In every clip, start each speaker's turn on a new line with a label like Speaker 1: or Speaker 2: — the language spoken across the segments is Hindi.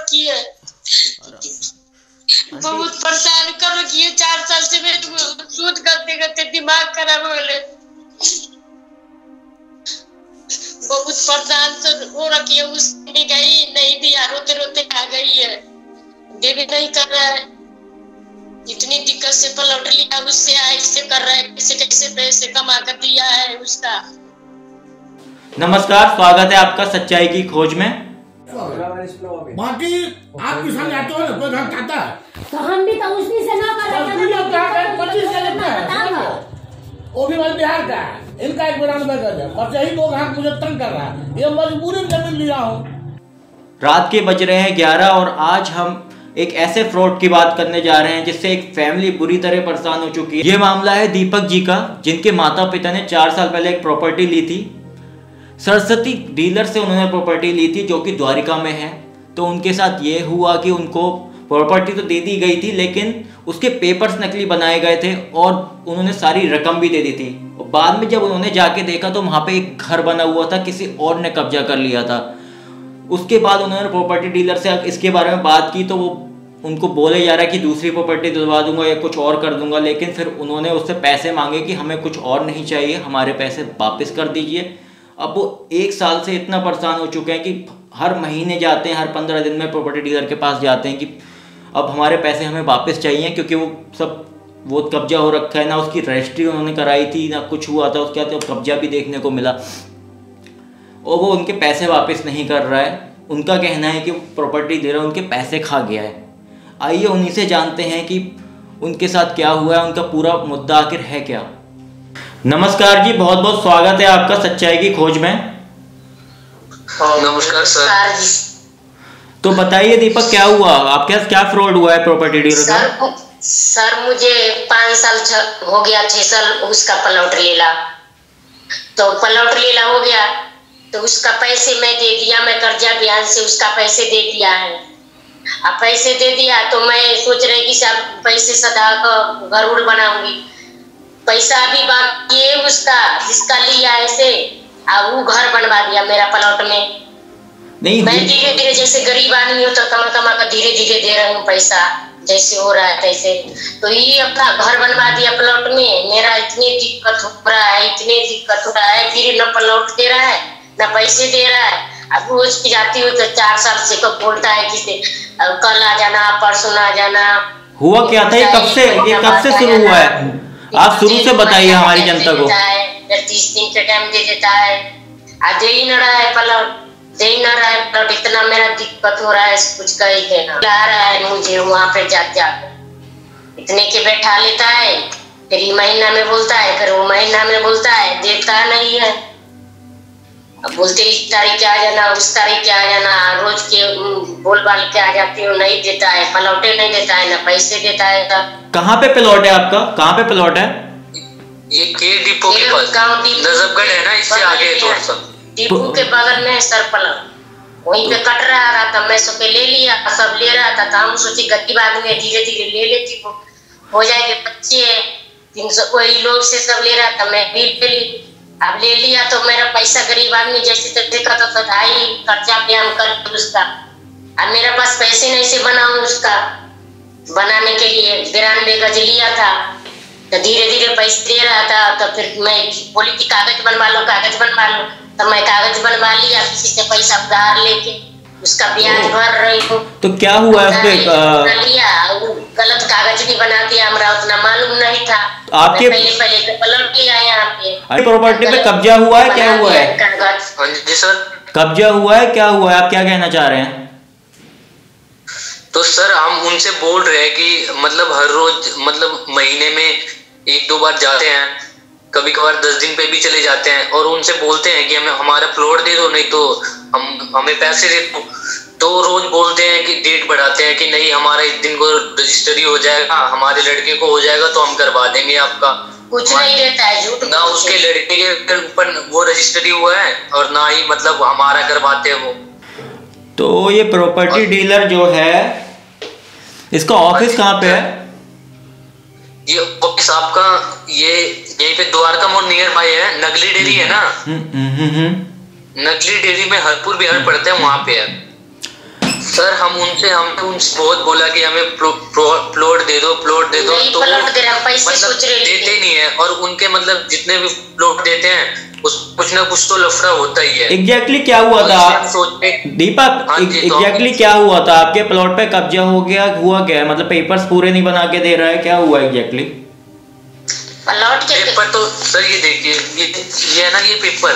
Speaker 1: रखी है, बहुत परेशान कर रखी है। 4 साल से मैं सूद करते करते दिमाग खराब हो गए, बहुत परेशान हो रखी है। उसने गई नहीं दिया, रोते रोते आ गई है, दे भी नहीं कर रहा है। इतनी दिक्कत से पलट लिया, उससे ऐसे कर रहा है, कैसे कैसे पैसे कमा कर दिया है उसका।
Speaker 2: नमस्कार, स्वागत है आपका सच्चाई की खोज में।
Speaker 3: बाकी आप किसान जाते हो ना, कोई घर खाता है
Speaker 4: तो हम भी तो उसी से ना कर रहे हैं।
Speaker 3: 25 से लेते हैं, वो भी वाले बिहार का है। इनका 91 गज है, बस यही 2 घाट मुझे तंग कर रहा है। ये मजबूरी में जमीन लिया हूँ।
Speaker 2: रात के बज रहे हैं 11 और आज हम एक ऐसे फ्रॉड की बात करने जा रहे हैं जिससे एक फैमिली बुरी तरह परेशान हो चुकी है। ये मामला है दीपक जी का, जिनके माता पिता ने 4 साल पहले एक प्रॉपर्टी ली थी। सरस्वती डीलर से उन्होंने प्रॉपर्टी ली थी जो कि द्वारिका में है। तो उनके साथ ये हुआ कि उनको प्रॉपर्टी तो दे दी गई थी, लेकिन उसके पेपर्स नकली बनाए गए थे और उन्होंने सारी रकम भी दे दी थी। और बाद में जब उन्होंने जाके देखा तो वहाँ पे एक घर बना हुआ था, किसी और ने कब्जा कर लिया था। उसके बाद उन्होंने प्रॉपर्टी डीलर से इसके बारे में बात की तो वो उनको बोले जा रहा है कि दूसरी प्रॉपर्टी दिलवा दूंगा या कुछ और कर दूंगा, लेकिन फिर उन्होंने उससे पैसे मांगे कि हमें कुछ और नहीं चाहिए, हमारे पैसे वापस कर दीजिए। अब वो 1 साल से इतना परेशान हो चुके हैं कि हर महीने जाते हैं, हर 15 दिन में प्रॉपर्टी डीलर के पास जाते हैं कि अब हमारे पैसे हमें वापस चाहिए, क्योंकि वो कब्जा हो रखा है। ना उसकी रजिस्ट्री उन्होंने कराई थी, ना कुछ हुआ था उसके बाद कब्जा भी देखने को मिला और वो उनके पैसे वापस नहीं कर रहा है। उनका कहना है कि प्रॉपर्टी डीलर उनके पैसे खा गया है। आइए उन्हीं से जानते हैं कि उनके साथ क्या हुआ है, उनका पूरा मुद्दा आखिर है क्या। नमस्कार जी, बहुत बहुत स्वागत है आपका सच्चाई की खोज में।
Speaker 5: नमस्कार सर।
Speaker 2: तो बताइए दीपक, क्या हुआ आपके साथ, क्या फ्रॉड हुआ है प्रॉपर्टी डीलर का?
Speaker 1: सर मुझे 5 साल हो गया, 6 साल उसका प्लॉट लीला, तो प्लॉट लीला हो गया तो उसका पैसे मैं दे दिया, मैं कर्जा ब्याज से उसका पैसे दे दिया है। अब पैसे दे दिया तो मैं सोच रही कि सब पैसे सदा का घर उड़ बनाऊंगी। पैसा अभी बाकी है उसका, जिसका लिया ऐसे, अब वो घर बनवा दिया मेरा प्लॉट में।
Speaker 2: नहीं,
Speaker 1: मैं धीरे धीरे जैसे गरीब आदमी हो तो कमा कमा कर धीरे धीरे दे रही हूँ पैसा, जैसे हो रहा है तैसे। तो ये अपना घर बनवा दिया प्लॉट में। मेरा इतनी दिक्कत हो रहा है, इतनी दिक्कत हो रहा है, फिर न प्लॉट दे रहा है न पैसे दे रहा है। अब रोज की जाती हूँ तो 4 साल से कब बोलता है कि कल आ जाना, परसों आ जाना।
Speaker 2: हुआ क्या था, ये कब से शुरू हुआ है? आप शुरू से बताइए हमारी जनता को।
Speaker 1: 30 दिन का टाइम दे देता है, आज दे ही न रहा है प्लॉट, दे ही न रहा है प्लॉट। इतना मेरा दिक्कत हो रहा है, कुछ कह ही देना ला रहा है मुझे वहाँ पे जाकर। इतने के बैठा लेता है, फिर महीना में बोलता है, फिर वो महीना में बोलता है, देता नहीं है। अब बोलते इस तारीख के आ जाना, उस तारीख के आ जाना, रोज के बोल बाल के आ जाती हूँ, नहीं देता है, प्लॉटे नहीं देता है, ना पैसे देता है।
Speaker 2: कहाँ पे प्लॉट है आपका, कहाँ पे प्लॉट है?
Speaker 5: ये के डिपो के पास, नजफगढ़ है ना, इससे आगे है थोड़ा सा।
Speaker 1: डिपो के बगल में है सर प्लॉट, वहीं पे कट रहा था। मैं सब ले लिया, सब ले रहा था, हम सोचे गरीब आदमी है, धीरे धीरे ले लेती हो जाएंगे, बच्चे 300 वही लोग से सब ले रहा था, मैं भी ले ली। अब ले लिया तो मेरा पैसा गरीब आदमी जैसे तैसे का तो ढाई कर्जा ब्याज कर उसका। अब मेरे पास पैसे नहीं से बनाऊं उसका, बनाने के लिए 92 गज लिया था, तो धीरे धीरे पैसे दे रहा था। तो फिर मैं बोली कि कागज बनवा लो, कागज बनवा लो, तो मैं कागज बनवा लिया, किसी से पैसा उधार लेके उसका ब्याज भर रही हूँ।
Speaker 2: तो क्या हुआ है उसपे?
Speaker 1: लिया गलत कागज भी बना दिया, हमरा उतना मालूम नहीं था।
Speaker 2: आपके
Speaker 1: पहले तो प्लॉट लिया यहाँ पे।
Speaker 2: प्रॉपर्टी पे कब्जा हुआ है, क्या हुआ है?
Speaker 5: जी सर,
Speaker 2: कब्जा हुआ है, क्या हुआ है, आप क्या कहना चाह रहे हैं?
Speaker 5: तो सर हम उनसे बोल रहे हैं कि मतलब हर रोज, मतलब महीने में 1-2 बार जाते हैं, कभी कभार 10 दिन पे भी चले जाते हैं और उनसे बोलते हैं कि हमें हमारा प्लॉट दे दो, नहीं तो हमें पैसे दे दो। तो रोज बोलते हैं कि डेट बढ़ाते हैं कि नहीं, हमारा इस दिन को रजिस्ट्री हो जाएगा, हमारे लड़के को हो जाएगा तो हम करवा देंगे आपका।
Speaker 1: कुछ नहीं देता है, झूठ।
Speaker 5: ना उसके लड़के के ऊपर वो रजिस्ट्री हुआ है और ना ही मतलब हमारा करवाते हैं वो।
Speaker 2: तो ये प्रॉपर्टी डीलर जो है, इसका ऑफिस कहाँ पे है?
Speaker 5: ये ऑफिस आपका ये यहीं पे द्वारका मोड़ नियर बाय है, नगली डेयरी है ना, नगली डेयरी में हरपुर बिहार पड़ता है, वहां पे है। सर हमने उनसे बहुत बोला कि हमें प्लॉट दे दो तो मतलब देते नहीं है। और उनके मतलब जितने भी प्लॉट देते हैं उस कुछ ना कुछ तो लफड़ा होता ही है।
Speaker 2: एग्जैक्टली क्या हुआ था दीपक? एग्जैक्टली क्या हुआ था? आपके प्लॉट पे कब्जा हुआ क्या है? मतलब पेपर्स पूरे नहीं बना के दे रहा है, क्या हुआ एग्जैक्टली?
Speaker 5: पेपर तो सर ये देखिए, ये है ना, ये पेपर,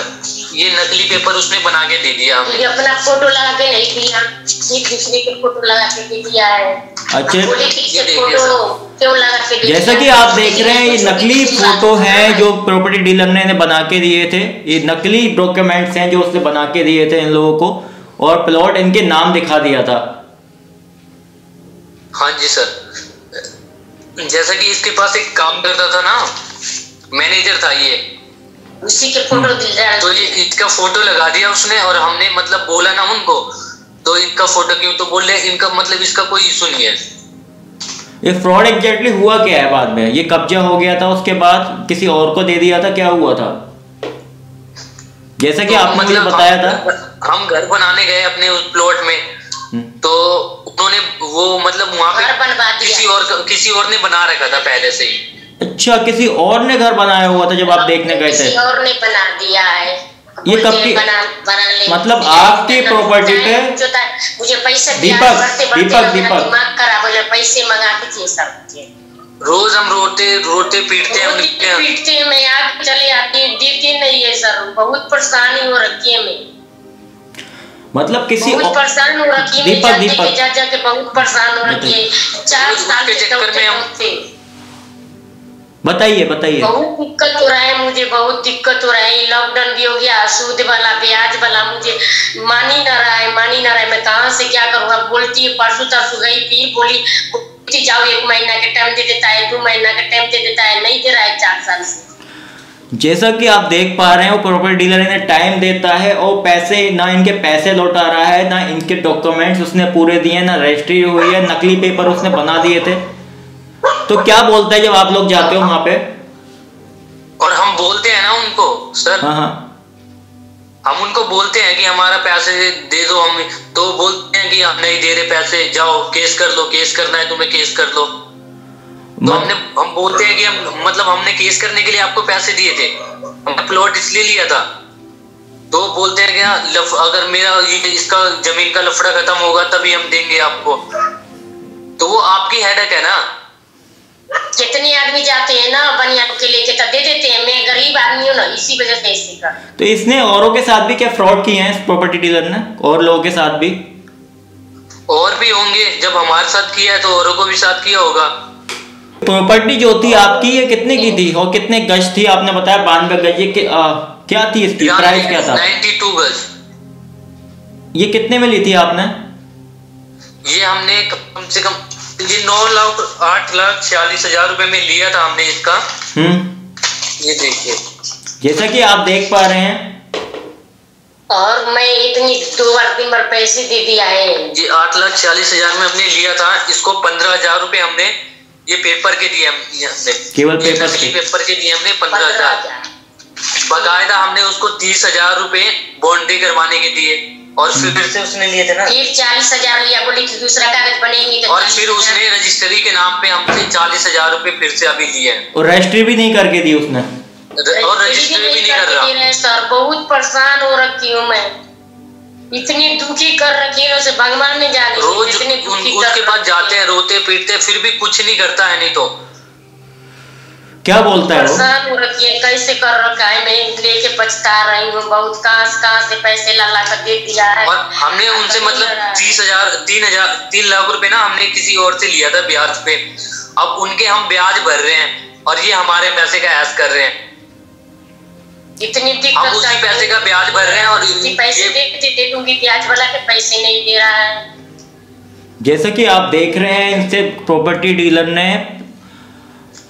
Speaker 5: ये नकली पेपर उसने बना के दे दिया हमें।
Speaker 1: अपना फोटो लगा के नहीं दिया, एक दूसरे के फोटो लगा के दे दिया है।
Speaker 2: अच्छा,
Speaker 1: ये क्यों लगा के?
Speaker 2: जैसा कि आप देख रहे हैं ये नकली फोटो है जो प्रॉपर्टी डीलर ने बना के दिए थे। ये नकली डॉक्यूमेंट्स हैं जो उसने बना के दिए थे इन लोगों को, और प्लॉट इनके नाम दिखा दिया था।
Speaker 5: हाँ जी सर, जैसा कि इसके पास एक काम करता था ना, मैनेजर था ये,
Speaker 1: उसी के फोटो
Speaker 5: तो ये इसका फोटो लगा दिया उसने। और हमने मतलब बोला ना उनको, तो इनका फोटो क्यों, तो बोल रहे इनका मतलब इसका कोई इशू नहीं है।
Speaker 2: ये फ्रॉड एग्जैक्टली हुआ क्या है बाद में? ये कब्जा हो गया था, उसके बाद किसी और को दे दिया था, क्या हुआ था? जैसा कि आपने मुझे बताया था,
Speaker 5: हम घर बनाने गए अपने उस प्लॉट में, तो उन्होंने वो मतलब वहां पे किसी और ने बना रखा था पहले से ही।
Speaker 2: अच्छा, किसी और ने घर बनाया हुआ था जब आप देखने गए थे?
Speaker 1: किसी और ने बना दिया है।
Speaker 2: ये कब की मतलब आपकी प्रॉपर्टी पे?
Speaker 1: मुझे पैसे
Speaker 2: दीपक
Speaker 1: दिमाग खराब हो जाए, पैसे मंगा दीजिए सर।
Speaker 5: रोज हम रोते पीटते हैं
Speaker 1: मैं आगे चले आती हूँ, देती नहीं है सर। बहुत परेशानी हो रखी है, मैं
Speaker 2: मतलब किसी
Speaker 1: बहुत परेशान हो रखी है।
Speaker 2: दीपक
Speaker 1: जाके बहुत परेशान हो रखी है। 4 साल के चक्कर में हम थे।
Speaker 2: बताइए
Speaker 1: बहुत दिक्कत हो रहा है, मुझे बहुत दिक्कत हो रहा है। लॉकडाउन भी हो गया, सूद वाला ब्याज वाला मुझे मान ही ना रहा है। मैं कहाँ से क्या करूँगा? बोलती है, परसों तरसों गई, फिर बोली जाओ, 1 महीना का टाइम दे देता है, 2 महीना का टाइम दे देता है, नहीं दे रहा है 4 साल से।
Speaker 2: जैसा कि आप देख पा रहे हैं, वो प्रॉपर्टी डीलर इन्हें टाइम देता है और पैसे ना इनके पैसे लौटा रहा है, ना इनके डॉक्यूमेंट्स उसने पूरे दिए, ना रजिस्ट्री हुई है, नकली पेपर उसने बना दिए थे। तो क्या बोलता है जब आप लोग जाते हो वहां पे?
Speaker 5: और हम बोलते हैं ना उनको सर,
Speaker 2: हाँ,
Speaker 5: हम उनको बोलते हैं कि हमारा पैसे दे दो, हम तो बोलते हैं कि हम नहीं दे रहे पैसे, जाओ केस कर लो, केस करना है तुम्हें केस कर लो। तो हम बोलते हैं कि हमने केस करने के लिए आपको पैसे दिए थे, हमने प्लॉट इसलिए लिया था। तो बोलते हैं कि अगर मेरा इसका जमीन का लफड़ा खत्म होगा तभी हम देंगे आपको। तो वो आपकी हेडेक है ना।
Speaker 1: कितने आदमी जाते हैं ना बनियान के लेके, तो दे देते हैं। मैं गरीब आदमी हूँ ना, इसी वजह से ऐसे कर।
Speaker 2: तो इसने औरों के साथ भी क्या फ्रॉड किए हैं इस प्रॉपर्टी डीलर ने? और लोगों के साथ भी?
Speaker 5: और भी होंगे, जब हमारे साथ किया है तो औरों को भी साथ किया होगा।
Speaker 2: प्रॉपर्टी जो थी आपकी, ये कितने की थी और कितने गज थी? आपने बताया 92 गज। ये क्या थी, इसकी प्राइस क्या था?
Speaker 5: 92 गज।
Speaker 2: ये कितने में ली थी आपने?
Speaker 5: ये हमने कम से कम 8,46,000 रुपए में लिया था हमने इसका। ये देखिए,
Speaker 2: जैसा कि आप देख पा रहे हैं,
Speaker 1: और मैं इतनी 2-3 बार पैसे दे दिया है।
Speaker 5: जी 8,46,000 में हमने लिया था इसको। 15,000 रुपए हमने ये पेपर के दिए, हमने
Speaker 2: केवल पेपर
Speaker 5: के दिए हमने 15,000। बकायदा हमने उसको 30,000 रुपए बाउंड्री करवाने के दिए, और फिर से उसने लिए थे ना,
Speaker 1: फिर 40,000 लिया, बोली कि दूसरा कागज बनेंगे तो।
Speaker 5: और फिर उसने रजिस्ट्री के नाम पे हमसे 40,000 रुपए फिर से अभी लिए हैं।
Speaker 2: और रजिस्ट्री भी नहीं करके दी उसने,
Speaker 5: और रजिस्ट्री भी नहीं कर रहा।
Speaker 1: सर बहुत परेशान हो रखी हूँ मैं, इतनी दुखी कर रखी है उसे भगवान ने जाने।
Speaker 5: रोज उसके पास जाते हैं, रोते पीटते, फिर भी कुछ नहीं करता है। नहीं तो
Speaker 2: क्या बोलता है वो?
Speaker 1: परेशान हो रखी है, कैसे कर रखा है, मैं लेके पछता रही हूँ बहुत। कहाँ से पैसे ला कर दे दिया है।
Speaker 5: और हमने उनसे मतलब 3 लाख रुपए ना हमने किसी और से लिया था ब्याज पे। अब उनके हम ब्याज भर रहे हैं और ये हमारे पैसे का ऐश कर रहे हैं।
Speaker 1: इतनी दिक्कत,
Speaker 5: हम उसी पैसे का ब्याज भर रहे हैं और
Speaker 1: पैसे दे दूंगी, ब्याज वाला के पैसे नहीं दे रहा है।
Speaker 2: जैसा कि आप देख रहे हैं, इनसे प्रॉपर्टी डीलर ने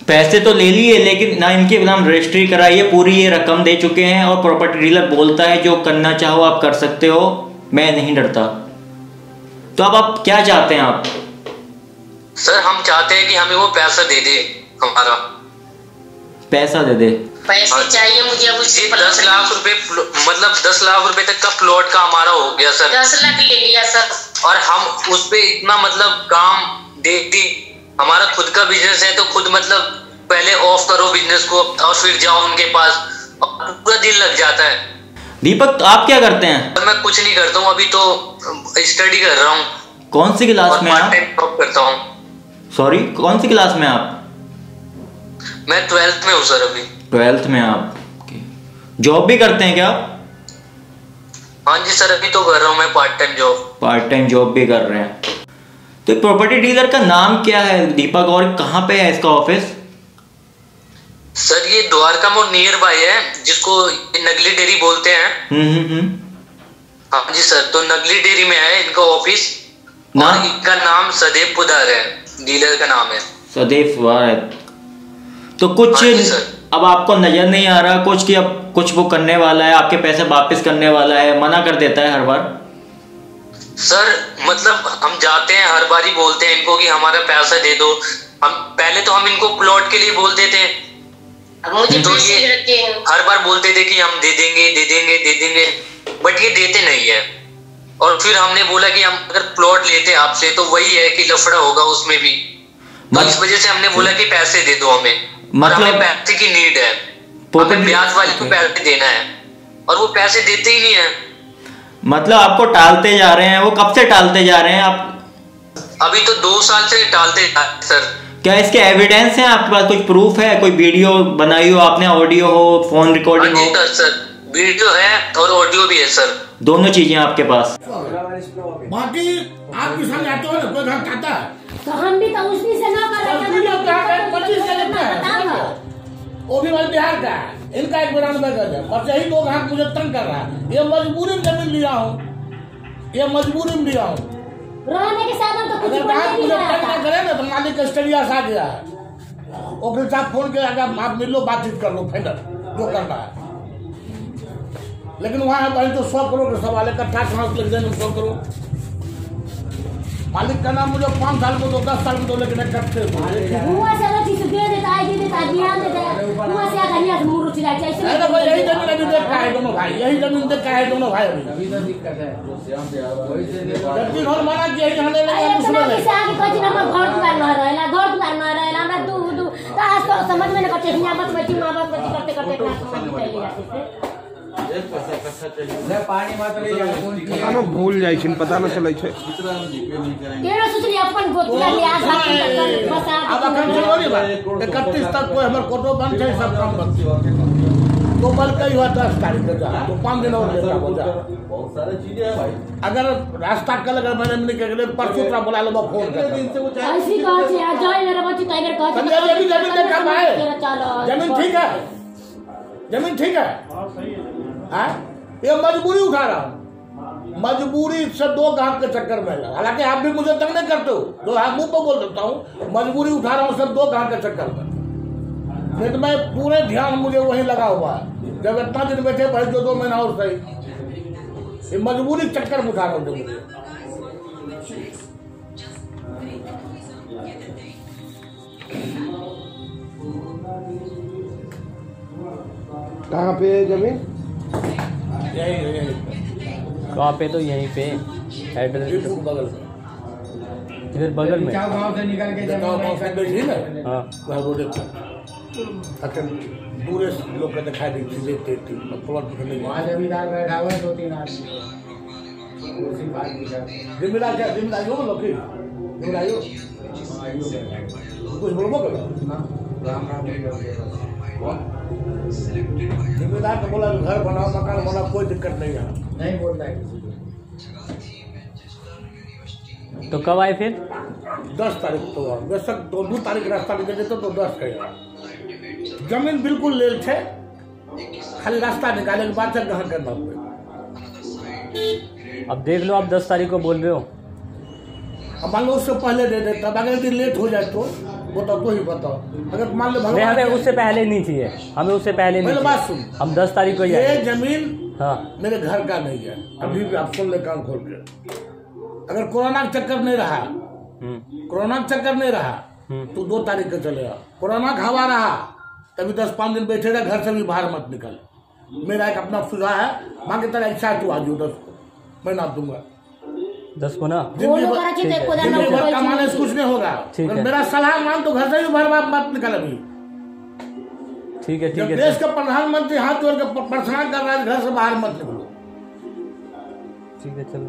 Speaker 2: पैसे तो ले लिए, लेकिन ना इनके नाम रजिस्ट्री कराई है, पूरी ये रकम दे चुके हैं। और प्रॉपर्टी डीलर बोलता है जो करना चाहो आप कर सकते हो, मैं नहीं डरता। तो अब आप क्या चाहते हैं आप?
Speaker 5: सर हम चाहते हैं कि हमें वो पैसा दे दे, हमारा
Speaker 2: पैसा दे दे।
Speaker 1: पैसे चाहिए मुझे। अब
Speaker 5: 10 लाख रुपए, मतलब 10 लाख रुपए तक का प्लॉट का हमारा हो गया सर।
Speaker 1: 10 लाख ले लिया सर।
Speaker 5: और हम उस पे इतना मतलब काम देखती, हमारा खुद का बिजनेस है तो खुद मतलब पहले ऑफ करो बिजनेस को और फिर जाओ उनके पास, और पूरा दिन लग जाता है।
Speaker 2: दीपक आप क्या करते हैं?
Speaker 5: मैं कुछ नहीं करता हूँ, अभी तो स्टडी कर रहा हूँ।
Speaker 2: कौन सी क्लास में आप?
Speaker 5: जॉब करता हूँ।
Speaker 2: सॉरी, कौन सी क्लास में आप?
Speaker 5: मैं 12th में हूँ सर अभी।
Speaker 2: 12th में आप? जॉब भी करते हैं क्या आप?
Speaker 5: हाँ जी सर, अभी तो कर रहा हूँ मैं part time job.
Speaker 2: Part time job भी कर रहे हैं। तो प्रॉपर्टी डीलर का नाम क्या है दीपक, और कहाँ पे है इसका ऑफिस?
Speaker 5: सर ये द्वारका मोड़ नियर बाय है, जिसको नगली डेयरी बोलते हैं। हाँ जी सर, तो नगली डेयरी में है इनका ऑफिस। और इनका नाम सदैव पुदार है, डीलर का नाम है
Speaker 2: सदैव पुदार। तो कुछ अब आपको नजर नहीं आ रहा कुछ कि अब कुछ वो करने वाला है, आपके पैसे वापस करने वाला है, मना कर देता है हर बार?
Speaker 5: सर मतलब हम जाते हैं, हर बार ही बोलते हैं इनको कि हमारा पैसा दे दो। हम पहले तो हम इनको प्लॉट के लिए बोलते थे, तो ये हर बार बोलते थे कि हम दे देंगे दे देंगे दे देंगे, बट ये देते नहीं है। और फिर हमने बोला कि हम अगर प्लॉट लेते आपसे तो वही है कि लफड़ा होगा उसमें भी, तो इस वजह से हमने बोला कि पैसे दे दो हमें, मतलब हमें पैसे की नीड है, हमें ब्याज वाले को पैसे देना है, और वो पैसे देते ही नहीं है।
Speaker 2: मतलब आपको टालते जा रहे हैं। वो कब से टालते जा रहे हैं आप?
Speaker 5: अभी तो 2 साल से टालते सर।
Speaker 2: क्या इसके एविडेंस हैं आपके पास? कुछ प्रूफ है? कोई वीडियो बनाई हो आपने, ऑडियो हो, फोन रिकॉर्डिंग हो?
Speaker 5: सर वीडियो है और ऑडियो भी है सर,
Speaker 2: दोनों चीजें आपके पास।
Speaker 3: बाकी आप किसान आते हो ना, कोई घर खाता है
Speaker 4: तो हम भी तो उसी से ना कर रहे हैं।
Speaker 3: 25 का लेता है, वो भी वाले बिहार का है। इनका 91 गज है, बस यही 2 घाट मुझे तंग कर रहा है। ये मजबूरी में जमीन लिया हूँ, ये मजबूरी में लिया हूँ।
Speaker 4: रहने के साधन तो कुछ
Speaker 3: अगर बात मुझे तंग ना करे ना तो मालिक का स्टडियास आ गया है, वकील साहब फोन किया, अगर आप मिल लो बातचीत कर लो, फाइनल जो करना है। लेकिन वहाँ है तो 100 करोड़ का सवाल है, इकट्ठा कहाँ लग जाए 100 करोड़। मालिक का नाम मुझे 5 साल को तो 10 साल को तो, लेकिन करते
Speaker 4: हुआ से अलग चीज दे देता है, दे देता है, ध्यान देता है। हुआ से आगे नहीं मुंह रुचि जाए ऐसे।
Speaker 3: अरे भाई यही जमीन अभी देख का है दोनों भाई, यही जमीन देख का है दोनों भाई। अभी
Speaker 6: दिक्कत है
Speaker 3: जबकि घर माना कि यही हने लगे
Speaker 4: अरे
Speaker 3: दूसरे
Speaker 4: तो से आगे कोई ना घर दुआर न रहेला, घर दुआर न रहेला, हमरा दू तो आज तो समझ में न करते हिया बस बच्ची मां बाप बच्ची करते करते इतना समझ में जाती से।
Speaker 6: पानी मात्र
Speaker 7: आनो भूल जाइ छिन, पता न चलै छै।
Speaker 4: केरो सोचली अपन गोतिया ले आज हाथ बसा।
Speaker 3: अब अखन जरूरी बा 31 तक कोई हमर कोटो बंद छै, सब काम बंद। तो बल कई हुआ 10 तारीख को जा, तो 5 दिन और लेता हो जा।
Speaker 6: बहुत सारी चीजें है भाई।
Speaker 3: अगर रास्ता कल अगर मैंने निकले परसों तक बुला लो, फोन कर
Speaker 4: ऐसी कह छै आ जाय मेरा बच्ची तो इधर कह छै
Speaker 3: जमीन देखा भाई, जमीन ठीक है, जमीन ठीक है।
Speaker 6: हां सही है।
Speaker 3: हाँ? ये मजबूरी उठा रहा हूँ, मजबूरी से 2 घाट के चक्कर में लगा। हालांकि आप भी मुझे तंग नहीं करते हो, तो आप मुंह पर बोल देता हूँ, मजबूरी उठा रहा हूँ सिर्फ 2 घाट के चक्कर में। नहीं तो मैं पूरे ध्यान मुझे वहीं लगा हुआ है। जब इतना दिन बैठे भाई 2 महीना और सही, ये मजबूरी चक्कर में उठा रहा हूँ।
Speaker 7: कहाँ पे है जमीन?
Speaker 3: यही
Speaker 8: कहाँ पे? तो यहीं पे एड्रेस
Speaker 3: बगल में,
Speaker 8: इधर बगल में।
Speaker 6: गांव से निकल के
Speaker 3: बैठी ना,
Speaker 8: हाँ
Speaker 3: वह रोड अच्छा दूर से लोग दिखाई देती प्लॉट नहीं।
Speaker 6: वहाँ जमींदार बैठा हुआ है 2-3 आदमी, उसी बात की
Speaker 3: जिम्मेदार क्या जिम्मेदारी हो लोग की जिम्मेदारी हो कुछ बोलो करो जिम्मेदार तो बोला घर बनाओ मकान बनाओ कोई दिक्कत नहीं है,
Speaker 6: नहीं बोलता है।
Speaker 8: तो कब आए फिर?
Speaker 3: 10 तारीख तो बेशक 2 तारीख रास्ता निकल देते तो 10 कहेगा। जमीन बिल्कुल लेल थे, खाली रास्ता निकाले के बाद ग्रहण करना हुआ।
Speaker 8: अब देख लो, आप 10 तारीख को बोल रहे हो,
Speaker 3: अब मान लो उससे पहले दे देता, अगर यदि लेट हो जाए तो वो तो ही बताओ। अगर मान लो
Speaker 8: नहीं, हमें उससे पहले नहीं चाहिए, हमें उससे पहले नहीं
Speaker 3: बात
Speaker 8: चाहिए।
Speaker 3: सुन,
Speaker 8: हम 10 तारीख को
Speaker 3: ये जमीन
Speaker 8: हाँ
Speaker 3: मेरे घर का नहीं है, अभी भी आप सुन ले कान खोल के। अगर कोरोना का चक्कर नहीं रहा, कोरोना का चक्कर नहीं रहा तो 2 तारीख को चलेगा। कोरोना का हवा रहा तभी 10-5 दिन बैठे रहे, घर से भी बाहर मत निकल। मेरा एक अपना सुझाव है, माँ की तरह इच्छा है तू आज 10 को मैं ना दूंगा।
Speaker 8: 10 गुना
Speaker 3: जिंदगी भर कमाने से कुछ नहीं होगा। मेरा सलाह मान तो घर से ही भर बात मत निकल अभी।
Speaker 8: ठीक है ठीक है।
Speaker 3: देश का प्रधानमंत्री हाथ जोड़ के प्रार्थना कर रहा है, घर से बाहर मत निकलो।
Speaker 8: ठीक है चलो।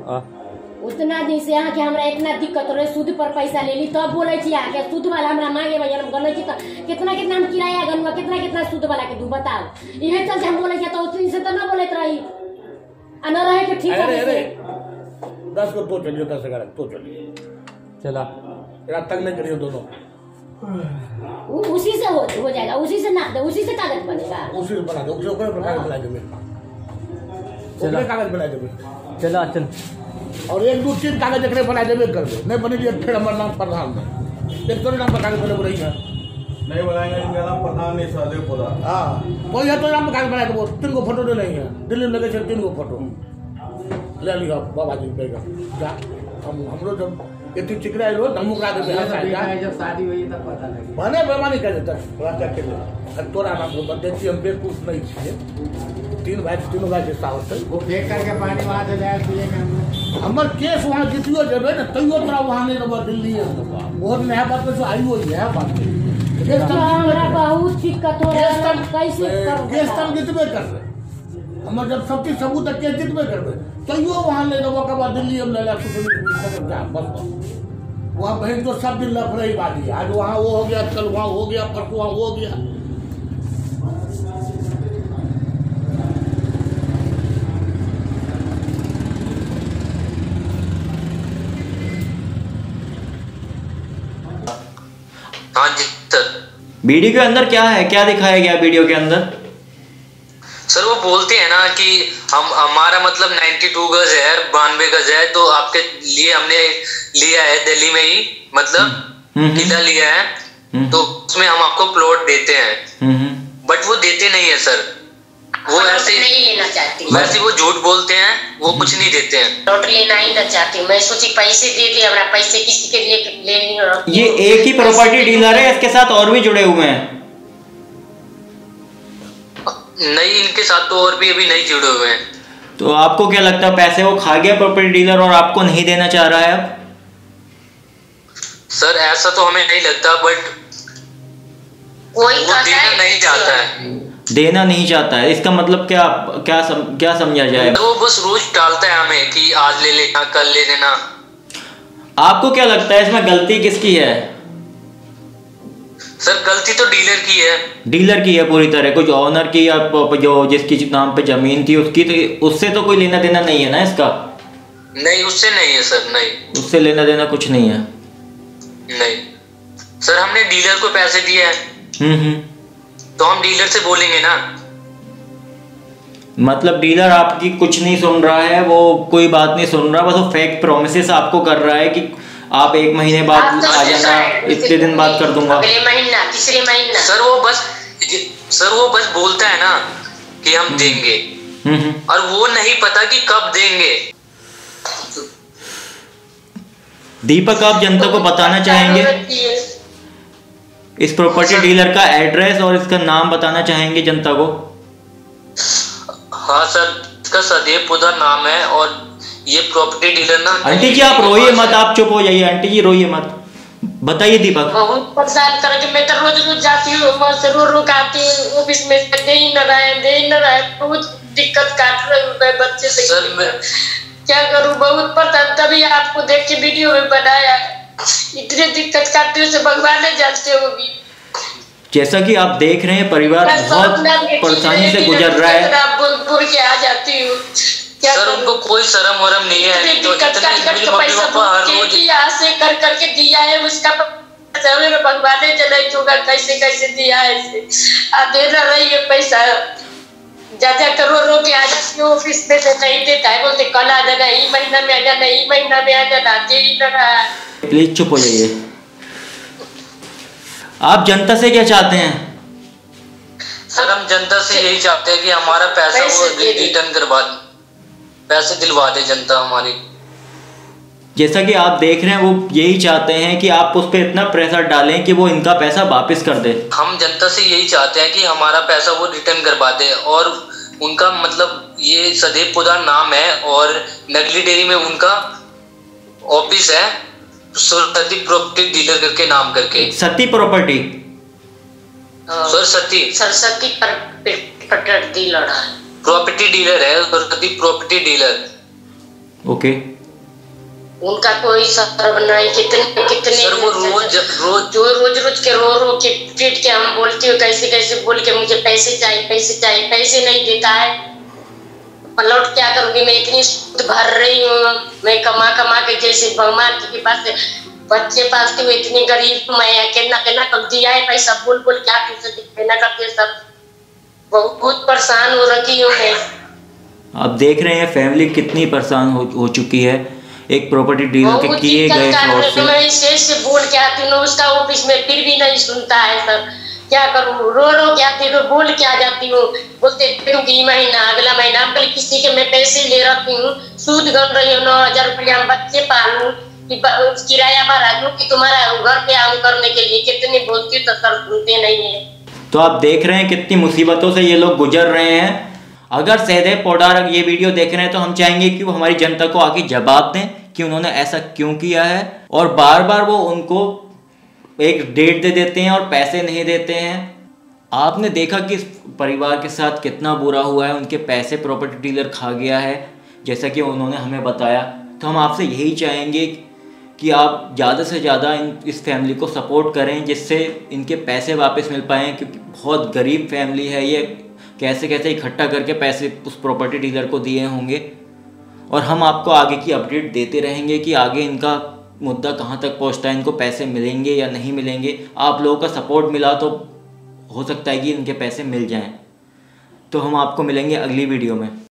Speaker 4: उतना दिन से यहाँ के हमरा इतना दिक्कत रहे, सूद पर पैसा ले ली तब बोले छी आके सूद वाला हमरा मांगे भैया हम गने छी तो कितना कितना हम किराया गनवा कितना कितना सूद वाला के दू बताओ। इहे चल हम बोले छी तो उतनी से तो ना बोलत रही आ न रहे के ठीक है।
Speaker 3: अरे 10 को तो चलिए 10 11 तो चलिए
Speaker 8: चला
Speaker 3: रात तक नहीं करिए दोनों।
Speaker 4: उसी से हो जाएगा, उसी से ना दे, उसी से कागज बनेगा,
Speaker 3: उसी से बना दो, उसी को कागज बना देंगे। चला कागज बना देंगे।
Speaker 8: चला चल
Speaker 3: और 1 2 3 कागज एकरे बना देबे कर दे। नहीं बनेगी फिर हमर नाम प्रधान है। एक तो नाम पर कागज बने बोल रही है। नहीं बनाएंगे इनका नाम प्रधान नहीं सादे खुदा। हां कोई है तो नाम पर कागज बना दो। 3 को फोटो नहीं है, दिल्ली में लगे 3 को फोटो ले लिया बाबा जी बेगा जा। हम लोग जब इतनी चिकरा लो धमुकरा देते हैं। जब शादी हुई तब पता लगे माने बेमानी कर देता राजा के लिए। तोरा नाम को बंदे हम बेवकूफ नहीं छिए। 3 भाई तीनों भाई के साथ वो फेंक करके पानी वहां से जाए पिए। हमर केस वहां जितियो जेबे न तइयो तोरा वहां नहीं रबा दिल्ली है बहुत नया बात पे आई हुई है बात।
Speaker 4: हमरा बहुत दिक्कत हो रहा है कैसे करूं।
Speaker 3: केस तम जितबे कर रहे हमर जब सब चीज सबूत तक केस जितबे करबे तइयो वहां नहीं रबा के बाद दिल्ली हम ले ला कुछ जा बस। वहां बहन तो सब दिन लफ रही बात है। आज वहां वो हो गया, कल वहां हो गया, परसों वहां हो गया।
Speaker 5: हाँ जी सर।
Speaker 2: वीडियो के अंदर क्या है, क्या दिखाया गया वीडियो के अंदर?
Speaker 5: सर वो बोलते हैं ना कि हमारा मतलब 92 गज है, 92 गज है, तो आपके लिए हमने लिया है दिल्ली में ही, मतलब किला लिया है, तो उसमें हम आपको प्लॉट देते हैं। बट वो देते नहीं है सर, वो ऐसे
Speaker 1: नहीं लेना चाहती,
Speaker 5: वैसे वो झूठ बोलते हैं, वो कुछ नहीं देते हैं।
Speaker 1: प्लॉट लेना ही ना चाहती। मैं सोची पैसे दे दे, हमरा पैसे किसी के लिए लेनी।
Speaker 2: ये एक ही प्रॉपर्टी डीलर है, इसके साथ और भी जुड़े हुए हैं?
Speaker 5: नहीं, इनके साथ तो और भी अभी नहीं जुड़े हुए हैं।
Speaker 2: तो आपको क्या लगता है पैसे वो खा गया प्रॉपर्टी डीलर और आपको नहीं देना चाह रहा है अब?
Speaker 5: सर ऐसा तो हमें नहीं लगता, बट
Speaker 1: कोई
Speaker 5: वो देना नहीं चाहता है।
Speaker 2: देना नहीं चाहता है, इसका मतलब क्या समझा जाए?
Speaker 5: वो बस रोज टालता है हमें कि आज ले लेना, कल ले लेना।
Speaker 2: आपको क्या लगता है इसमें गलती किसकी है?
Speaker 5: सर गलती तो डीलर की है।
Speaker 2: डीलर की है पूरी तरह, कुछ ओनर की या जो जिसकी नाम पे जमीन थी उसकी, तो उससे तो कोई लेना देना नहीं है ना इसका?
Speaker 5: नहीं, उससे नहीं है सर, नहीं,
Speaker 2: उससे लेना देना कुछ नहीं है।
Speaker 5: नहीं सर, हमने डीलर को पैसे दिए हैं, तो हम डीलर से बोलेंगे ना।
Speaker 2: मतलब डीलर आपकी कुछ नहीं सुन रहा है, वो कोई बात नहीं सुन रहा, बस वो फेक प्रोमिसेस आपको कर रहा है कि आप 1 महीने बाद आ जाना, इतने दिन बाद कर दूंगा,
Speaker 1: अगले महीना, तीसरे महीना।
Speaker 5: सर वो बस बोलता है ना कि हम देंगे, और वो नहीं पता कि कब देंगे।
Speaker 2: दीपक, आप जनता को बताना चाहेंगे इस प्रॉपर्टी डीलर का एड्रेस और इसका नाम बताना चाहेंगे जनता को?
Speaker 5: हाँ सर, इसका सदैवपुरा नाम है, और ये प्रॉपर्टी डीलर ना।
Speaker 2: आंटी जी आप रोइए मत, आप चुप हो जाइए, आंटी जी रोइए मत, बताइए दीपक।
Speaker 1: बहुत परेशान करके मैं तो रोज जाती हूँ, बस रो आती हूँ ऑफिस में, दे ही न रहे, बहुत दिक्कत काट रहे हैं बच्चे से।
Speaker 5: सर मैं
Speaker 1: क्या करूँ, बहुत परेशान, तभी आपको देख के वीडियो में बनाया। इतने दिक्कत काटते से भगवान ने जानते होगी।
Speaker 2: जैसा कि आप देख रहे हैं परिवार बहुत परेशानी से गुजर रहा है।
Speaker 1: बोल के आ जाती हूँ।
Speaker 5: सर उनको कोई शर्म वरम नहीं है, जो इतने मम्मी पापा हर रोज
Speaker 1: से कर करके दिया है, उसका भगवान ने जलाई होगा कैसे दिया है। आप दे ना रही है पैसा, ज्यादा रो के आ जाती हूँ ऑफिस में से, नहीं देता है, बोलते कल आ जाना, ई महीना में आ जाना, ई महीना में आ जाना, दे ही ना रहा है।
Speaker 2: प्लीज चुप हो जाइए। आप जनता से क्या चाहते हैं?
Speaker 5: सर हम जनता से यही चाहते हैं कि हमारा पैसा वो रिटर्न करवा, पैसे दिलवा दे जनता हमारी।
Speaker 2: जैसा कि आप देख रहे हैं वो यही चाहते हैं कि आप उस पर इतना प्रेशर डालें कि वो इनका पैसा वापस कर दे।
Speaker 5: हम जनता से यही चाहते हैं कि हमारा पैसा वो रिटर्न करवा दे, और उनका मतलब ये सदैवपुरा नाम है, और नगली डेयरी में उनका ऑफिस है सरस्वती प्रॉपर्टी डीलर करके नाम करके।
Speaker 2: सती प्रॉपर्टी
Speaker 5: सरस्वती प्रॉपर्टी डीलर है, सरस्वती प्रॉपर्टी डीलर।
Speaker 2: ओके।
Speaker 1: उनका कोई सर्व नहीं। कितने
Speaker 5: सर वो रोज
Speaker 1: के रो के पीट के हम बोलते हो कैसे बोल के मुझे पैसे चाहिए, पैसे नहीं देता है। लौट क्या करूंगी मैं, इतनी सूद भर रही हूँ मैं कमा के, जैसे भगवान के पास बच्चे पालती हूँ, इतनी गरीब मैं कितना कर दिया है पैसा बोल क्या देना करते सब। बहुत परेशान हो रखी हूँ मैं।
Speaker 2: आप देख रहे हैं फैमिली कितनी परेशान हो चुकी है एक प्रॉपर्टी डीलर के किए गए फ्रॉड से।
Speaker 1: मैं इसे बोल के आती हूँ उसका ऑफिस में, फिर भी नहीं सुनता है सर। क्या करूँ, रो के आती हूँ, बोल के आ जाती हूँ। बोलते कि महीना अगला महीना कल किसी के मैं पैसे ले रखी हूँ, सूद गन रही हूँ 9,000 रुपया हम बच्चे पालूं, किराया भरा दूं कि तुम्हारा घर पे आऊं करने के लिए। कितनी बोलती हूँ तो सर सुनते नहीं है।
Speaker 2: तो आप देख रहे हैं कितनी मुसीबतों से ये लोग गुजर रहे हैं। अगर सहदेव पोडार ये वीडियो देख रहे हैं तो हम चाहेंगे कि वो हमारी जनता को आके जवाब दें कि उन्होंने ऐसा क्यों किया है। और बार बार वो उनको एक डेट दे देते हैं और पैसे नहीं देते हैं। आपने देखा कि इस परिवार के साथ कितना बुरा हुआ है, उनके पैसे प्रॉपर्टी डीलर खा गया है जैसा कि उन्होंने हमें बताया। तो हम आपसे यही चाहेंगे कि आप ज़्यादा से ज़्यादा इस फैमिली को सपोर्ट करें जिससे इनके पैसे वापस मिल पाएँ, क्योंकि बहुत गरीब फैमिली है ये। कैसे इकट्ठा करके पैसे उस प्रॉपर्टी डीलर को दिए होंगे। और हम आपको आगे की अपडेट देते रहेंगे कि आगे इनका मुद्दा कहाँ तक पहुँचता है, इनको पैसे मिलेंगे या नहीं मिलेंगे। आप लोगों का सपोर्ट मिला तो हो सकता है कि इनके पैसे मिल जाएं। तो हम आपको मिलेंगे अगली वीडियो में।